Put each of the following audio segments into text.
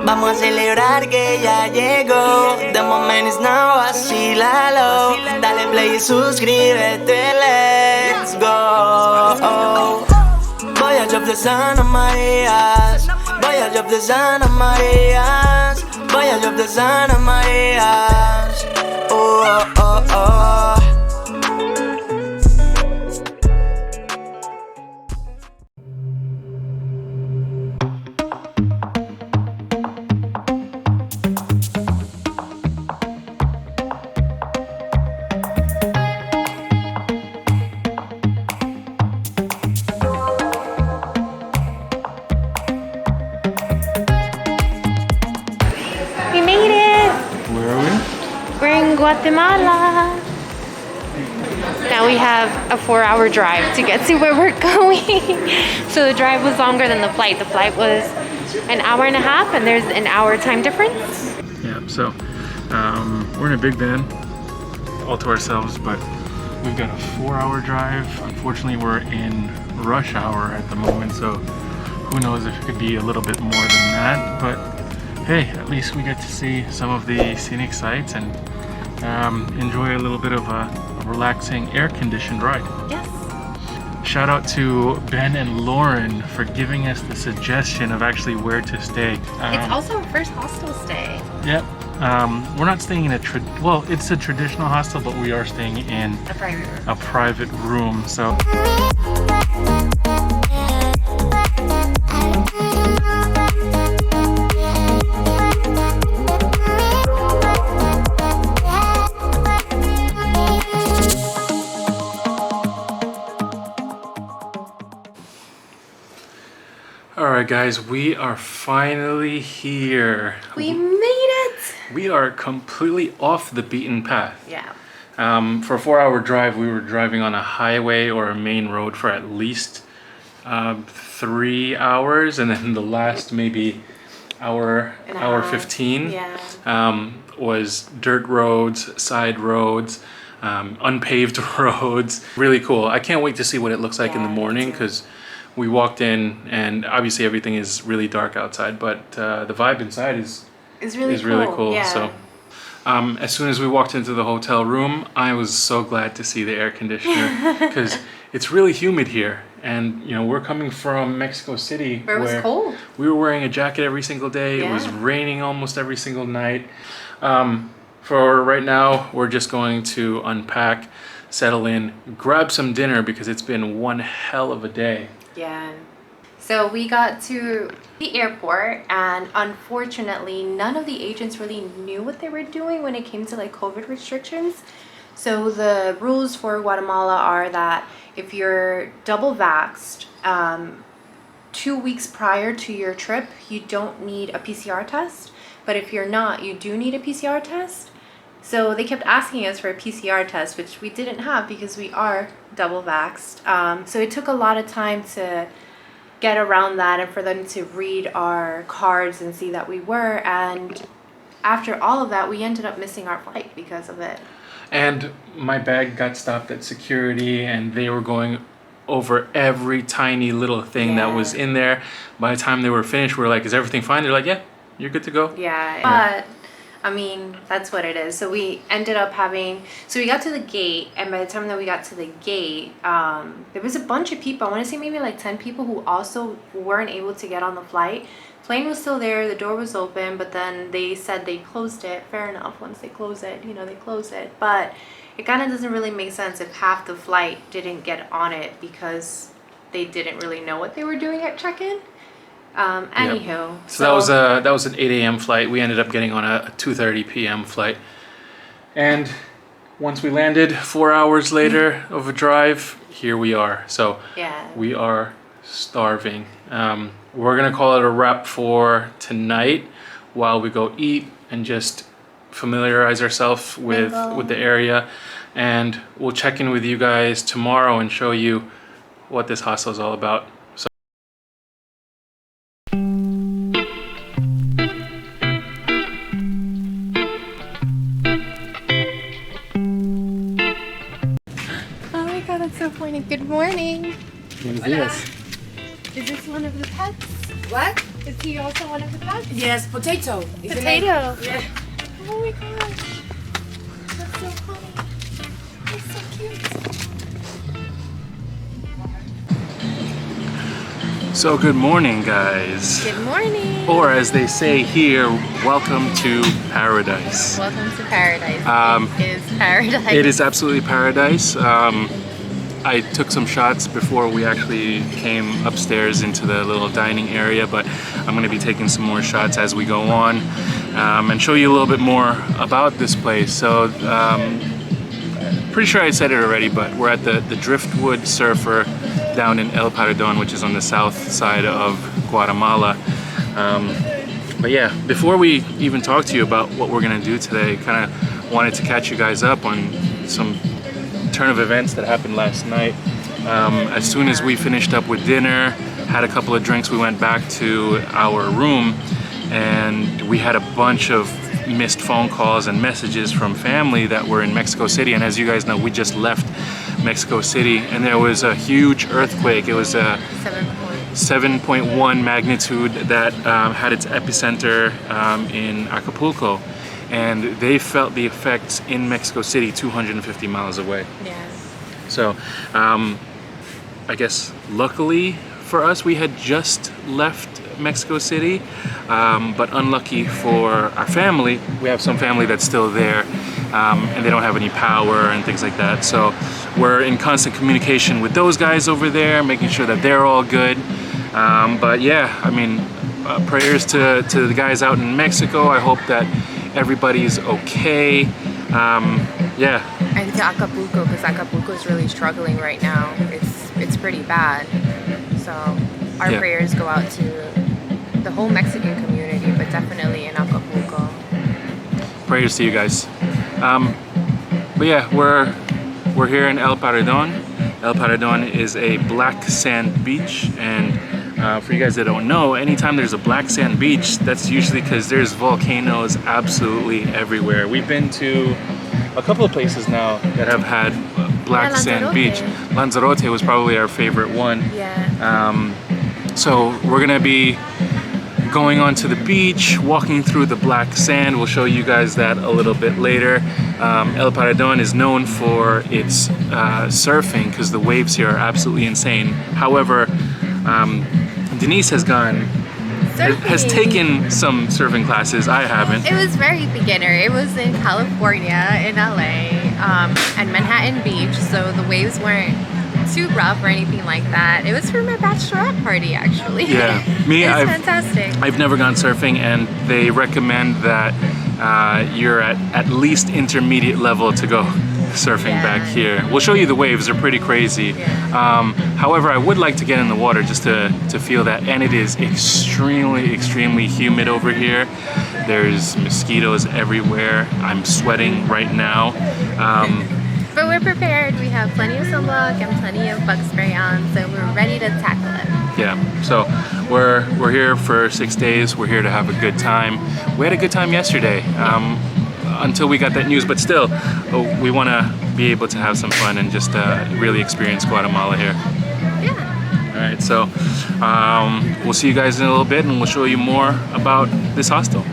Vamos a celebrar que ya llegó. The moment is now, vacílalo. Dale play y suscríbete, let's go. Voyage of the Santa Marias. Voyage of the Santa Marias. Voyage of the Santa Marias. Oh, oh, oh. We made it! Where are we? We're in Guatemala. Now we have a 4-hour drive to get to where we're going. So the drive was longer than the flight. The flight was an hour and a half and there's an hour time difference. Yeah, so we're in a big van all to ourselves, but we've got a 4-hour drive. Unfortunately, we're in rush hour at the moment, so who knows if it could be a little bit more than that, but hey, at least we get to see some of the scenic sights and enjoy a little bit of a relaxing air-conditioned ride. Yes. Shout out to Ben and Lauren for giving us the suggestion of actually where to stay. It's also our first hostel stay. Yep. We're not staying in it's a traditional hostel, but we are staying in a private room. So. Alright guys, we are finally here. We made it! We are completely off the beaten path. Yeah. For a 4-hour drive, we were driving on a highway or a main road for at least 3 hours, and then the last maybe hour 15 was dirt roads, side roads, unpaved roads. Really cool. I can't wait to see what it looks like in the morning, because we walked in and obviously everything is really dark outside, but the vibe inside is really cool. Yeah. So as soon as we walked into the hotel room, I was so glad to see the air conditioner, because it's really humid here, and you know, we're coming from Mexico City where it was cold. We were wearing a jacket every single day. Yeah. It was raining almost every single night. For right now, we're just going to unpack, settle in, grab some dinner, because it's been one hell of a day. Yeah. So we got to the airport, and unfortunately none of the agents really knew what they were doing when it came to like COVID restrictions. So the rules for Guatemala are that if you're double vaxxed 2 weeks prior to your trip, you don't need a PCR test. But if you're not, you do need a PCR test. So they kept asking us for a PCR test, which we didn't have because we are double vaxxed. So it took a lot of time to get around that and for them to read our cards and see that we were. And after all of that, we ended up missing our flight because of it. And my bag got stopped at security, and they were going over every tiny little thing that was in there. By the time they were finished, we were like, is everything fine? They're like, yeah, you're good to go. Yeah. But I mean, that's what it is. So we ended up so we got to the gate, and by the time that we got to the gate, there was a bunch of people. I want to say maybe like 10 people who also weren't able to get on the flight. Plane was still there, the door was open, but then they said they closed it. Fair enough, once they close it, you know, they close it. But it kind of doesn't really make sense if half the flight didn't get on it because they didn't really know what they were doing at check-in. Anywho. So that was an 8 a.m. flight. We ended up getting on a 2:30 p.m. flight. And once we landed, 4 hours later of a drive, here we are. So we are starving. We're gonna call it a wrap for tonight while we go eat and just familiarize ourselves with the area. And we'll check in with you guys tomorrow and show you what this hostel is all about. So oh my god, that's so funny. Good morning. Buenos días. Is this one of the pets? What? Is he also one of the pets? Yes, potato. Potato. Yeah. Oh my gosh. That's so funny. He's so cute. So good morning, guys. Good morning. Or as they say here, welcome to paradise. Welcome to paradise. It is paradise. It is absolutely paradise. I took some shots before we actually came upstairs into the little dining area, but I'm going to be taking some more shots as we go on and show you a little bit more about this place. So, pretty sure I said it already, but we're at the Driftwood Surfer down in El Paredon, which is on the south side of Guatemala. But yeah, before we even talk to you about what we're gonna do today, kind of wanted to catch you guys up on some turn of events that happened last night. As soon as we finished up with dinner, had a couple of drinks, we went back to our room and we had a bunch of missed phone calls and messages from family that were in Mexico City. And as you guys know, we just left Mexico City and there was a huge earthquake. It was a 7.1 magnitude that had its epicenter in Acapulco, and they felt the effects in Mexico City 250 miles away. Yeah. So I guess luckily for us, we had just left Mexico City, but unlucky for our family, we have some family that's still there, and they don't have any power and things like that. So we're in constant communication with those guys over there, making sure that they're all good. But yeah, I mean, prayers to the guys out in Mexico. I hope that everybody's okay. Yeah. And to Acapulco, because Acapulco is really struggling right now. It's pretty bad. So our prayers go out to the whole Mexican community, but definitely in Acapulco. Prayers to you guys. But yeah, we're here in El Paredon. El Paredon is a black sand beach, and for you guys that don't know, anytime there's a black sand beach, that's usually because there's volcanoes absolutely everywhere. We've been to a couple of places now that have had black sand beach. Lanzarote was probably our favorite one. Yeah. So we're gonna be going onto the beach, walking through the black sand. We'll show you guys that a little bit later. El Paredon is known for its surfing because the waves here are absolutely insane. However, Denise has taken some surfing classes. I haven't. It was very beginner. It was in California, in LA, and Manhattan Beach, so the waves weren't too rough or anything like that. It was for my bachelorette party, actually. Yeah, It's fantastic. I've never gone surfing, and they recommend that you're at least intermediate level to go surfing back here. We'll show you the waves, they're pretty crazy. Yeah. However, I would like to get in the water just to feel that, and it is extremely humid over here. There's mosquitoes everywhere. I'm sweating right now. But we're prepared. We have plenty of sunblock and plenty of bug spray on, so we're ready to tackle it. Yeah, so we're here for 6 days. We're here to have a good time. We had a good time yesterday until we got that news, but still, we want to be able to have some fun and just really experience Guatemala here. Yeah. All right, so we'll see you guys in a little bit, and we'll show you more about this hostel.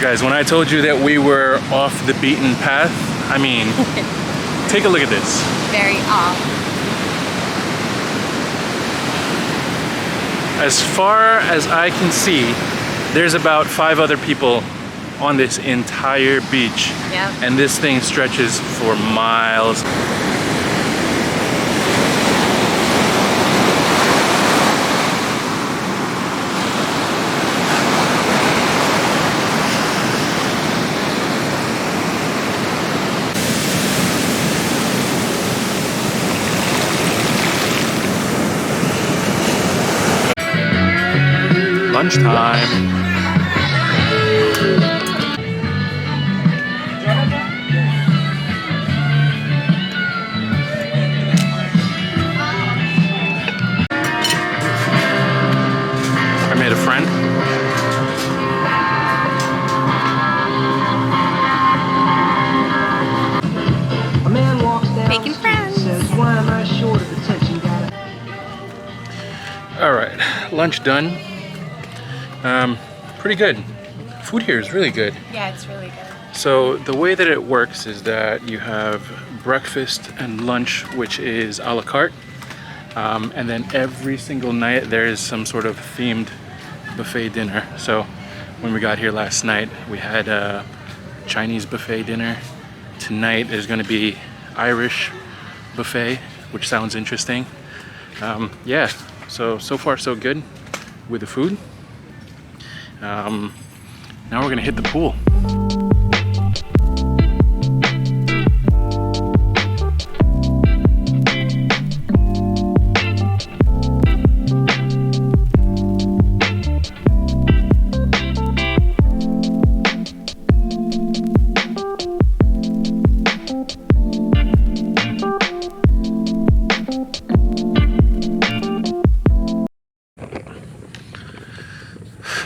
Guys, when I told you that we were off the beaten path, I mean, take a look at this. Very off. As far as I can see, there's about 5 other people on this entire beach. Yep. And this thing stretches for miles. lunchtime. I made a friend. Making friends. All right, lunch done. Pretty good. Food here is really good. Yeah, it's really good. So the way that it works is that you have breakfast and lunch, which is a la carte. And then every single night there is some sort of themed buffet dinner. So when we got here last night, we had a Chinese buffet dinner. Tonight there's going to be Irish buffet, which sounds interesting. Yeah, so far so good with the food. Now we're going to hit the pool.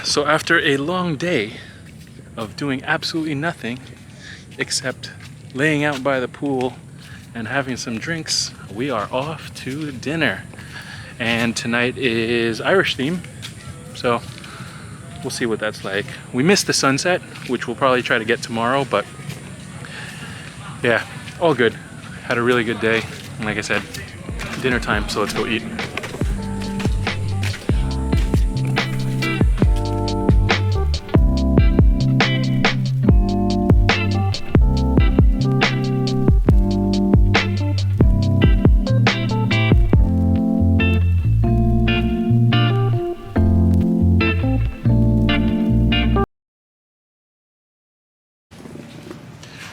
So after a long day of doing absolutely nothing except laying out by the pool and having some drinks, we are off to dinner. And tonight is Irish theme, so we'll see what that's like. We missed the sunset, which we'll probably try to get tomorrow, but yeah, all good. Had a really good day, and like I said, dinner time, so let's go eat.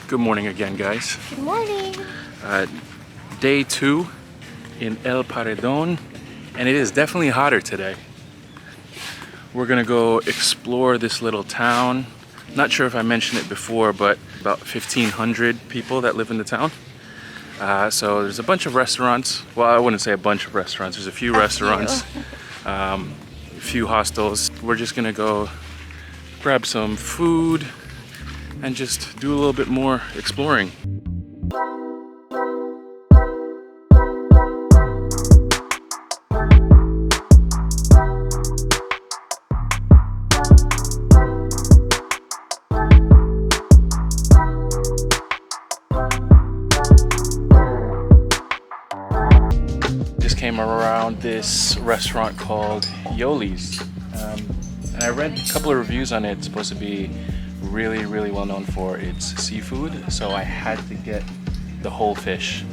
Good morning again, guys. Good morning. Day 2 in El Paredon, and it is definitely hotter today. We're gonna go explore this little town. Not sure if I mentioned it before, but about 1,500 people that live in the town. So there's a bunch of restaurants. Well, I wouldn't say a bunch of restaurants. There's a few restaurants, a few hostels. We're just gonna go grab some food and just do a little bit more exploring. Just came around this restaurant called Yoli's, and I read a couple of reviews on it. It's supposed to be really well known for its seafood, so I had to get the whole fish.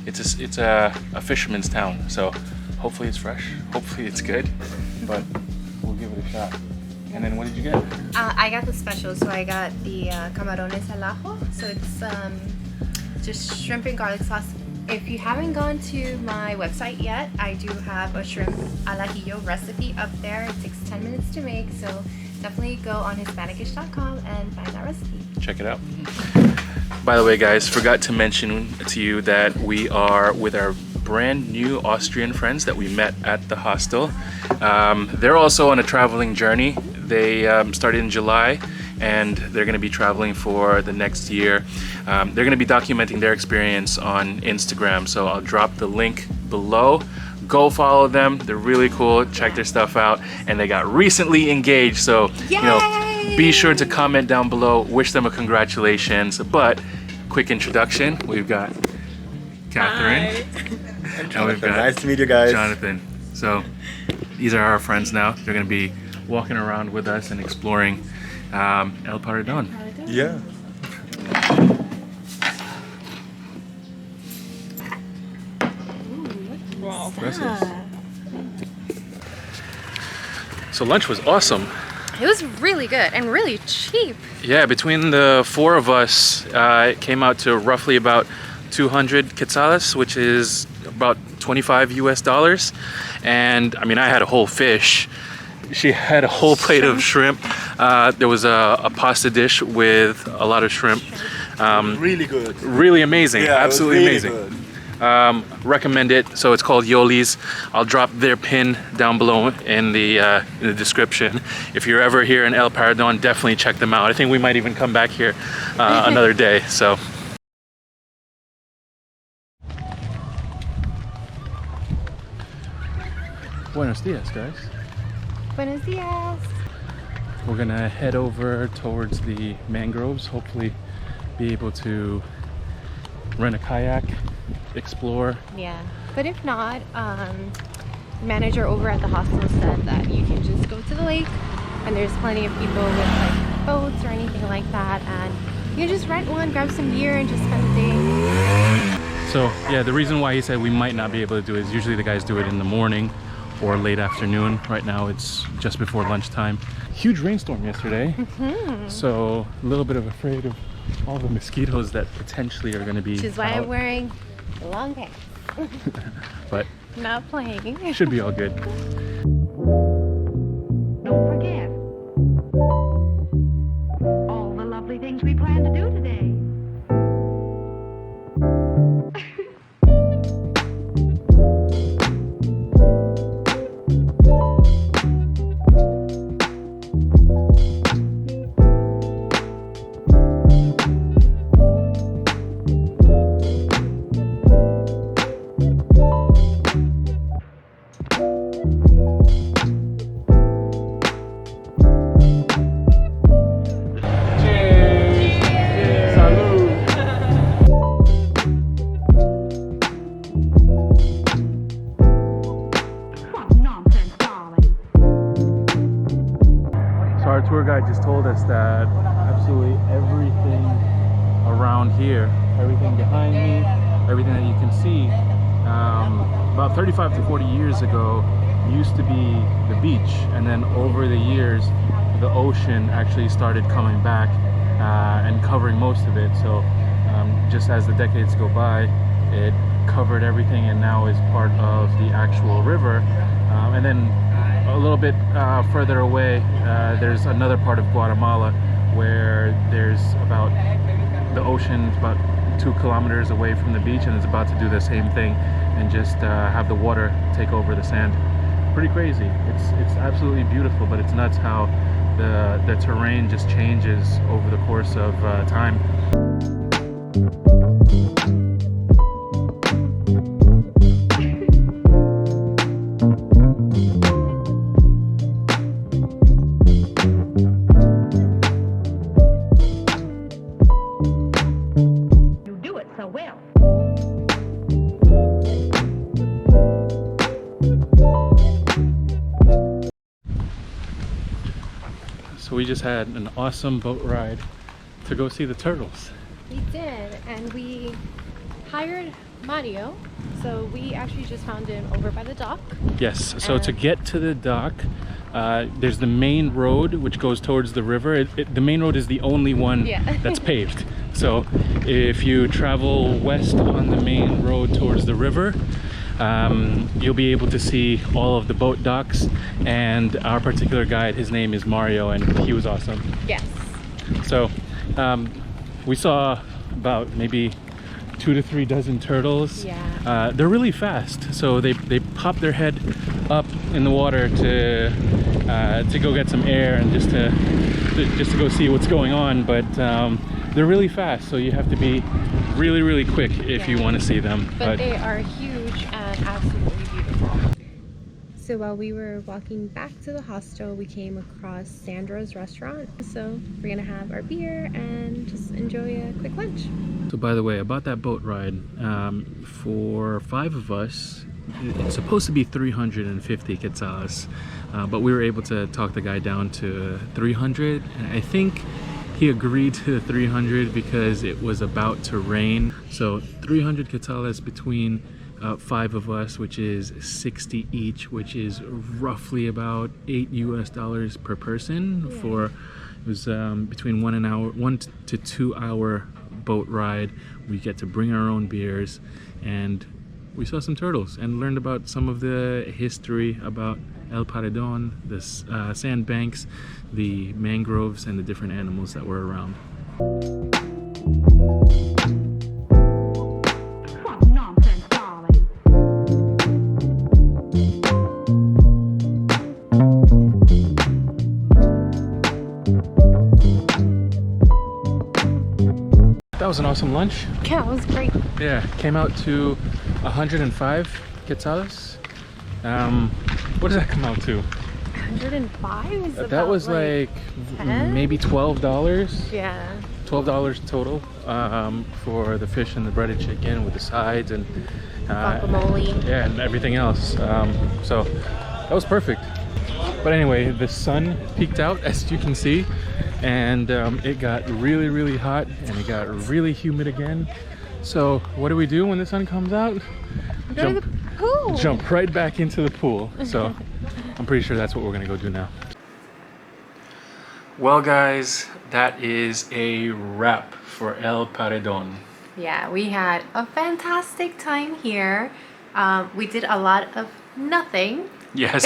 It's a fisherman's town, so hopefully it's fresh, hopefully it's good, but we'll give it a shot. And then what did you get? I got the special, so I got the camarones al ajo. So it's just shrimp and garlic sauce. If you haven't gone to my website yet, I do have a shrimp al ajillo recipe up there. It takes 10 minutes to make, so definitely go on Hispanikish.com and find that recipe. Check it out. By the way, guys, forgot to mention to you that we are with our brand new Austrian friends that we met at the hostel. They're also on a traveling journey. They started in July, and they're going to be traveling for the next year. They're going to be documenting their experience on Instagram, so I'll drop the link below. Go follow them. They're really cool. Check their stuff out. And they got recently engaged, so you know, be sure to comment down below. Wish them a congratulations. But quick introduction. We've got Catherine. And we've got nice to meet you guys. Jonathan. So these are our friends now. They're going to be walking around with us and exploring El Paredon. Yeah. Wow. So lunch was awesome. It was really good and really cheap. Yeah, between the 4 of us, it came out to roughly about 200 quetzales, which is about $25 US. And I mean, I had a whole fish. She had a whole plate of shrimp. There was a pasta dish with a lot of shrimp. Really good. Really amazing. Yeah, absolutely really amazing. good. Recommend it. So it's called Yoli's. I'll drop their pin down below in the description. If you're ever here in El Paredon, definitely check them out. I think we might even come back here another day. So. Buenos dias, guys. Buenos dias. We're gonna head over towards the mangroves. Hopefully, be able to rent a kayak, explore. Yeah, but if not, manager over at the hostel said that you can just go to the lake, and there's plenty of people with like boats or anything like that, and you can just rent one, grab some gear, and just spend the day. So yeah, the reason why he said we might not be able to do it is usually the guys do it in the morning or late afternoon. Right now it's just before lunchtime. Huge rainstorm yesterday, so a little bit of afraid of all the mosquitoes that potentially are going to be Which is why out. I'm wearing long pants. But Not playing. should be all good. Don't forget all the lovely things we plan to do today. Our tour guide just told us that absolutely everything around here, everything behind me, everything that you can see, about 35 to 40 years ago used to be the beach, and then over the years the ocean actually started coming back and covering most of it. So just as the decades go by, it covered everything and now is part of the actual river. And then a little bit further away, there's another part of Guatemala where there's about the ocean about 2 kilometers away from the beach, and it's about to do the same thing and just have the water take over the sand. Pretty crazy. It's absolutely beautiful, but it's nuts how the terrain just changes over the course of time. So we just had an awesome boat ride to go see the turtles. We did, and we hired Mario, so we actually just found him over by the dock. Yes, so to get to the dock, there's the main road which goes towards the river. The main road is the only one that's paved. So if you travel west on the main road towards the river, you'll be able to see all of the boat docks, and our particular guide, his name is Mario, and he was awesome. Yes. So we saw about maybe 2 to 3 dozen turtles. Yeah. They're really fast, so they pop their head up in the water to go get some air and just to go see what's going on. But they're really fast, so you have to be really quick if you want to see them. But they are huge and absolutely beautiful. So while we were walking back to the hostel, we came across Sandra's restaurant. So we're gonna have our beer and just enjoy a quick lunch. So by the way, about that boat ride, for 5 of us, it's supposed to be 350 quetzales, but we were able to talk the guy down to 300. And I think he agreed to the 300 because it was about to rain. So 300 quetzales between 5 of us, which is 60 each, which is roughly about $8 per person. Yeah. For it was between 1 to 2 hour boat ride. We get to bring our own beers, and we saw some turtles and learned about some of the history about El Paredon, the sandbanks, the mangroves, and the different animals that were around. What nonsense, darling. That was an awesome lunch. Yeah, it was great. Yeah, came out to 105 quetzales. What does that come out to? 105 is That about, was like 10? maybe $12. Yeah. $12 total for the fish and the breaded chicken with the sides and Guacamole. yeah, and everything else. So that was perfect. But anyway, the sun peaked out, as you can see, and it got really, really hot, and it got really humid again. So what do we do when the sun comes out? Go to the pool. Jump right back into the pool. So I'm pretty sure that's what we're gonna go do now. Well, guys, that is a wrap for El Paredon. Yeah, we had a fantastic time here. We did a lot of nothing. Yes.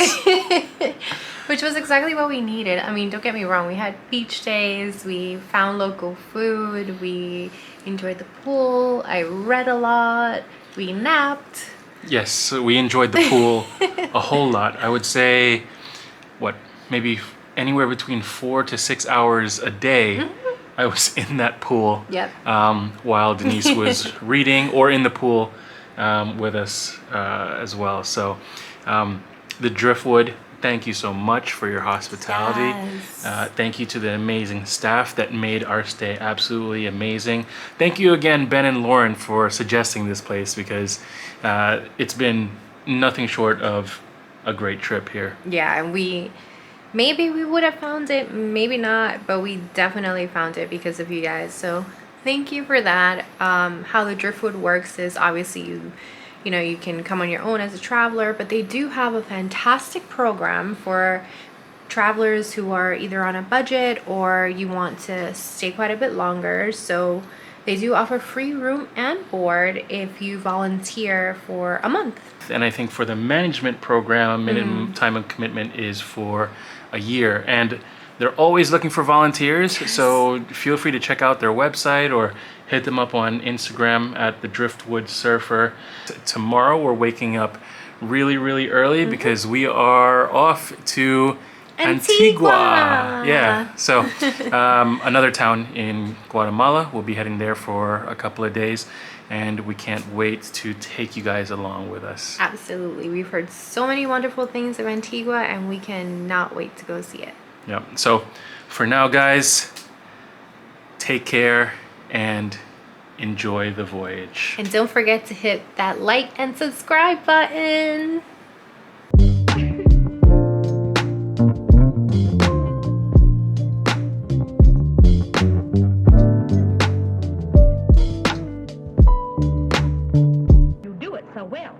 Which was exactly what we needed. I mean, don't get me wrong, we had beach days, we found local food, we enjoyed the pool, I read a lot, we napped. Yes, so we enjoyed the pool a whole lot. I would say, what, maybe anywhere between 4 to 6 hours a day I was in that pool. Yep. While Denise was reading or in the pool with us as well. So the Driftwood, thank you so much for your hospitality. Yes. Thank you to the amazing staff that made our stay absolutely amazing. Thank you again, Ben and Lauren, for suggesting this place, because it's been nothing short of a great trip here. Yeah, and maybe we would have found it, maybe not, but we definitely found it because of you guys. So thank you for that. How the Driftwood works is obviously you know, you can come on your own as a traveler, but they do have a fantastic program for travelers who are either on a budget or you want to stay quite a bit longer. So they do offer free room and board if you volunteer for a month. And I think for the management program, a minimum time of commitment is for a year. And they're always looking for volunteers, so feel free to check out their website or hit them up on Instagram at the Driftwood Surfer. Tomorrow we're waking up really, really early because we are off to Antigua. Yeah, so another town in Guatemala. We'll be heading there for a couple of days, and we can't wait to take you guys along with us. Absolutely. We've heard so many wonderful things of Antigua, and we cannot wait to go see it. Yeah. So for now, guys, take care and enjoy the voyage. And don't forget to hit that like and subscribe button. You do it so well.